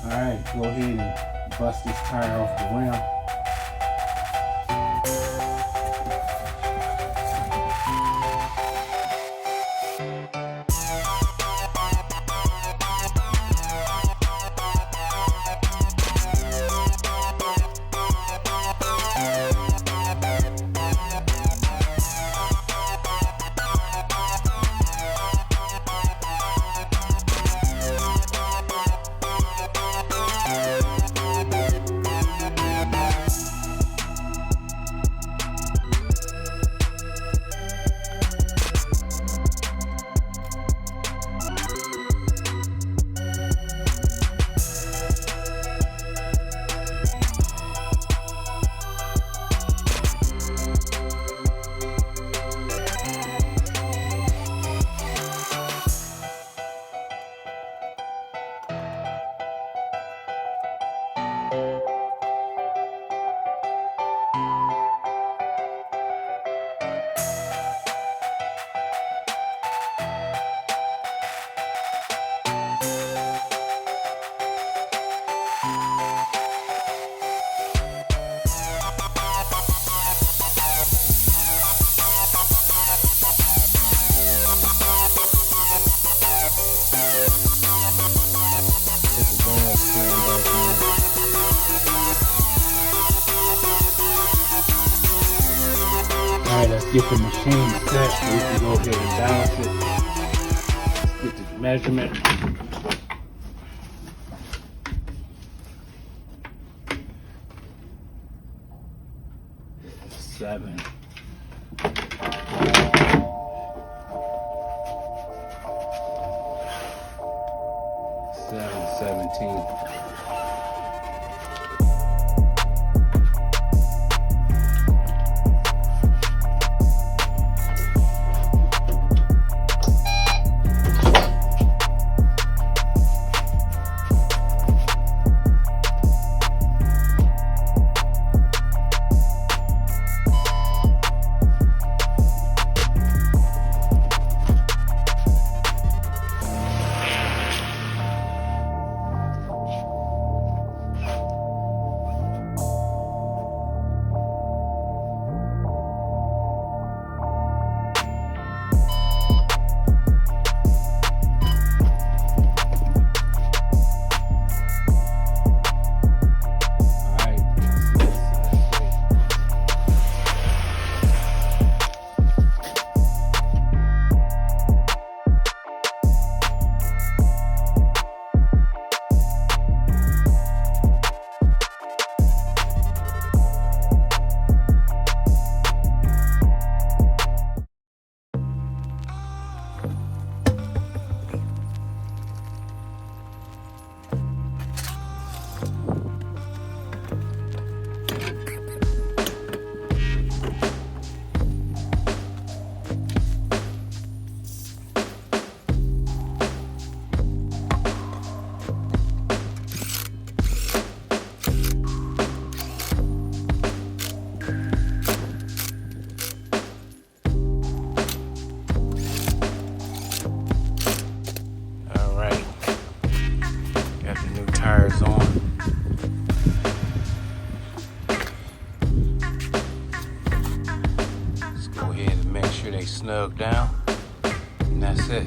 Alright, go ahead and bust this tire off the rim. Alright, let's get the machine set so we can go ahead and balance it. Let's get the measurement. Seven. 17. Tires on. Let's go ahead and make sure they snug down, and that's it.